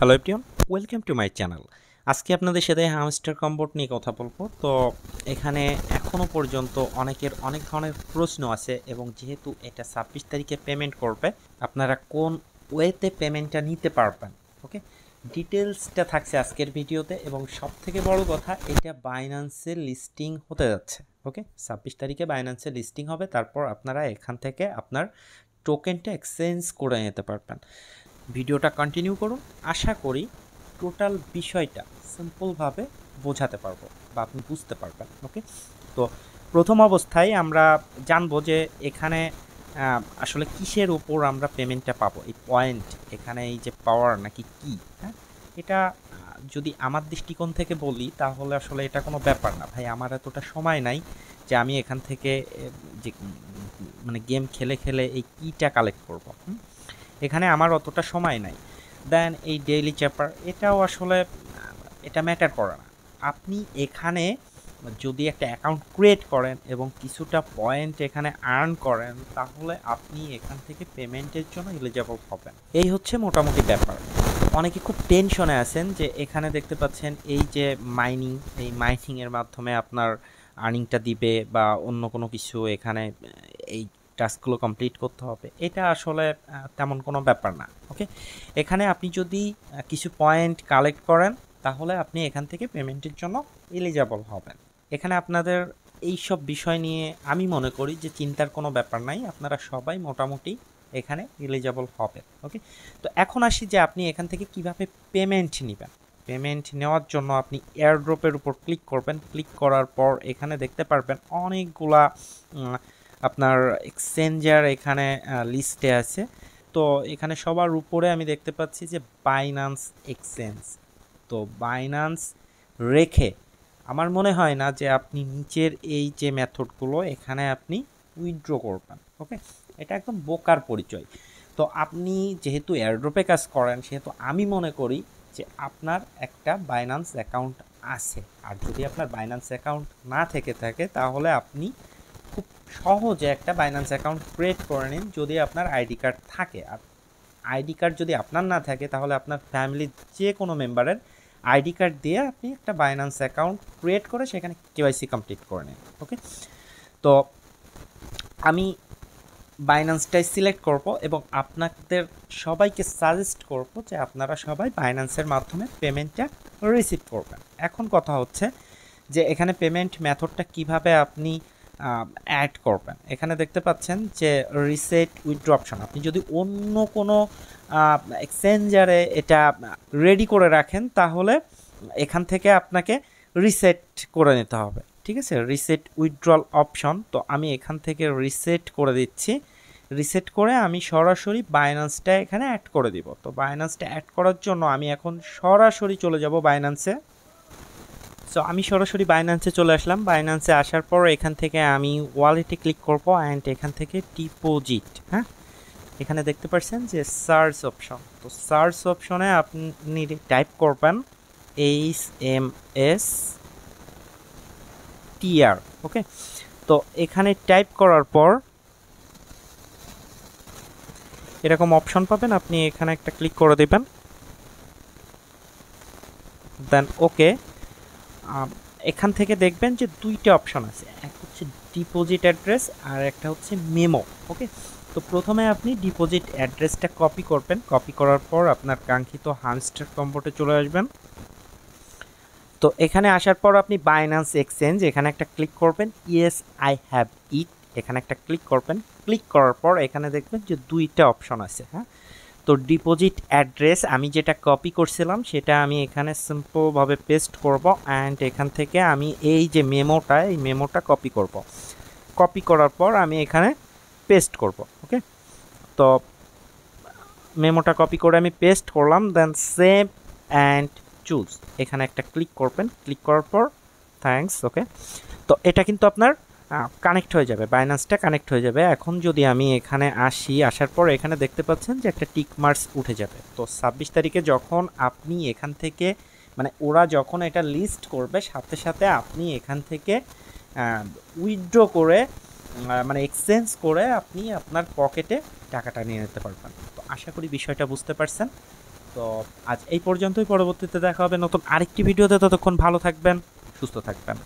Hello everyone, welcome to my channel. আজকে আপনাদের সাথে হ্যামস্টার কম্বোট নিয়ে কথা বলবো। তো এখানে এখনও পর্যন্ত অনেকের অনেক ধরনের প্রশ্ন আছে, এবং যেহেতু এটা 26 তারিখে পেমেন্ট করবে, আপনারা কোন ওয়েতে পেমেন্টটা নিতে পারবেন, ওকে, ডিটেলসটা থাকছে আজকের ভিডিওতে। এবং সব থেকে বড় কথা, এটা বাইন্যান্সের লিস্টিং হতে যাচ্ছে। ওকে, 26 তারিখে বাইন্যান্সের লিস্টিং হবে, তারপর আপনারা এখান থেকে আপনার টোকেনটা এক্সচেঞ্জ করে নিতে পারবেন। ভিডিওটা কন্টিনিউ করুন, আশা করি টোটাল বিষয়টা সিম্পলভাবে বোঝাতে পারবো বা আপনি বুঝতে পারবেন। ওকে, তো প্রথম অবস্থায় আমরা জানবো যে এখানে আসলে কিসের উপর আমরা পেমেন্টটা পাবো, এই পয়েন্ট, এখানে এই যে পাওয়ার নাকি কি। হ্যাঁ, এটা যদি আমার দৃষ্টিকোণ থেকে বলি তাহলে আসলে এটা কোনো ব্যাপার না ভাই। আমার এতটা সময় নাই যে আমি এখান থেকে যে মানে গেম খেলে খেলে এই কিটা কালেক্ট করবো। এখানে আমার অতটা সময় নাই। দেন এই ডেইলি চ্যাপার, এটাও আসলে এটা ম্যাটার করে না। আপনি এখানে যদি একটা অ্যাকাউন্ট ক্রিয়েট করেন এবং কিছুটা পয়েন্ট এখানে আর্ন করেন, তাহলে আপনি এখান থেকে পেমেন্টের জন্য এলিজেবল হবেন। এই হচ্ছে মোটামুটি ব্যাপার। অনেকে খুব টেনশনে আছেন যে এখানে দেখতে পাচ্ছেন এই যে মাইনিং, এই মাইনিংয়ের মাধ্যমে আপনার আর্নিংটা দিবে বা অন্য কোনো কিছু, এখানে এই টাস্কগুলো কমপ্লিট করতে হবে। এটা আসলে তেমন কোনো ব্যাপার না। ওকে, এখানে আপনি যদি কিছু পয়েন্ট কালেক্ট করেন, তাহলে আপনি এখান থেকে পেমেন্টের জন্য এলিজেবল হবেন। এখানে আপনাদের এই সব বিষয় নিয়ে আমি মনে করি যে চিন্তার কোনো ব্যাপার নাই, আপনারা সবাই মোটামুটি এখানে এলিজেবল হবেন। ওকে, তো এখন আসি যে আপনি এখান থেকে কিভাবে পেমেন্ট নেবেন। পেমেন্ট নেওয়ার জন্য আপনি এয়ারড্রপের উপর ক্লিক করবেন। ক্লিক করার পর এখানে দেখতে পারবেন অনেকগুলা আপনার এক্সচেঞ্জার এখানে লিস্টে আছে। তো এখানে সবার উপরে আমি দেখতে পাচ্ছি যে বাইন্যান্স এক্সচেঞ্জ। তো বাইন্যান্স রেখে আমার মনে হয় না যে আপনি নিচের এই যে মেথডগুলো এখানে আপনি উইথড্র করবেন। ওকে, এটা একদম বোকার পরিচয়। তো আপনি যেহেতু এয়ারড্রপে কাজ করেন, সেহেতু আমি মনে করি যে আপনার একটা বাইন্যান্স অ্যাকাউন্ট আছে। আর যদি আপনার বাইন্যান্স অ্যাকাউন্ট না থেকে থাকে, তাহলে আপনি খুব সহজে একটা বাইন্যান্স অ্যাকাউন্ট ক্রিয়েট করে নিন যদি আপনার আইডি কার্ড থাকে। আর আইডি কার্ড যদি আপনার না থাকে, তাহলে আপনার ফ্যামিলির যে কোনো মেম্বারের আইডি কার্ড দিয়ে আপনি একটা বাইন্যান্স অ্যাকাউন্ট ক্রিয়েট করে সেখানে কেওয়াইসি কমপ্লিট করে নিন। ওকে, তো আমি বাইন্যান্সটাই সিলেক্ট করব এবং আপনাদের সবাইকে সাজেস্ট করব যে আপনারা সবাই বাইন্যান্সের মাধ্যমে পেমেন্টটা রিসিভ করবেন। এখন কথা হচ্ছে যে এখানে পেমেন্ট মেথডটা কিভাবে আপনি অ্যাড করবেন। এখানে দেখতে পাচ্ছেন যে রিসেট উইথড্র অপশন। আপনি যদি অন্য কোনো এক্সচেঞ্জারে এটা রেডি করে রাখেন, তাহলে এখান থেকে আপনাকে রিসেট করে নিতে হবে। ঠিক আছে, রিসেট উইথড্রল অপশন। তো আমি এখান থেকে রিসেট করে দিচ্ছি। রিসেট করে আমি সরাসরি বাইন্যান্সটা এখানে অ্যাড করে দিব। তো বাইন্যান্সটা অ্যাড করার জন্য আমি এখন সরাসরি চলে যাব বাইন্যান্সে। সো আমি সরাসরি বাইন্যান্সে চলে আসলাম। বাইন্যান্সে আসার পর এখান থেকে আমি ওয়ালেটে ক্লিক করব অ্যান্ড এখান থেকে ডিপোজিট। হ্যাঁ, এখানে দেখতে পাচ্ছেন যে সার্চ অপশন। তো সার্চ অপশনে আপনি টাইপ করবেন HMSTR। ওকে, তো এখানে টাইপ করার পর এরকম অপশন পাবেন, আপনি এখানে একটা ক্লিক করে দেবেন। দেন ওকে, এখান থেকে দেখবেন যে দুইটা অপশন আছে, এক হচ্ছে ডিপোজিট অ্যাড্রেস আর একটা হচ্ছে মেমো। ওকে, তো প্রথমে আপনি ডিপোজিট অ্যাড্রেসটা কপি করবেন। কপি করার পর আপনার কাঙ্ক্ষিত হ্যামস্টার কম্বোটে চলে আসবেন। তো এখানে আসার পর আপনি বাইন্যান্স এক্সচেঞ্জ এখানে একটা ক্লিক করবেন। ইয়েস আই হ্যাভ ইট, এখানে একটা ক্লিক করবেন। ক্লিক করার পর এখানে দেখবেন যে দুইটা অপশন আছে। হ্যাঁ, তো ডিপোজিট অ্যাড্রেস আমি যেটা কপি করছিলাম সেটা আমি এখানে সিম্পলভাবে পেস্ট করব অ্যান্ড এখান থেকে আমি এই যে মেমোটা, এই মেমোটা কপি করব। কপি করার পর আমি এখানে পেস্ট করব। ওকে, তো মেমোটা কপি করে আমি পেস্ট করলাম। দেন সেভ অ্যান্ড চুজ, এখানে একটা ক্লিক করবেন। ক্লিক করার পর থ্যাঙ্কস। ওকে, তো এটা কিন্তু আপনার কানেক্ট হয়ে যাবে, বাইন্যান্সটা কানেক্ট হয়ে যাবে। এখন যদি আমি এখানে আসি, আসার পর এখানে দেখতে পাচ্ছেন যে একটা টিক মার্কস উঠে যাবে। তো 26 তারিখে যখন আপনি এখান থেকে মানে ওরা যখন এটা লিস্ট করবে, সাথে সাথে আপনি এখান থেকে উইথড্র করে মানে এক্সচেঞ্জ করে আপনি আপনার পকেটে টাকাটা নিয়ে নিতে পারবেন। তো আশা করি বিষয়টা বুঝতে পারছেন। তো আজ এই পর্যন্তই, পরবর্তীতে দেখা হবে নতুন আরেকটি ভিডিওতে। ততক্ষণ ভালো থাকবেন, সুস্থ থাকবেন।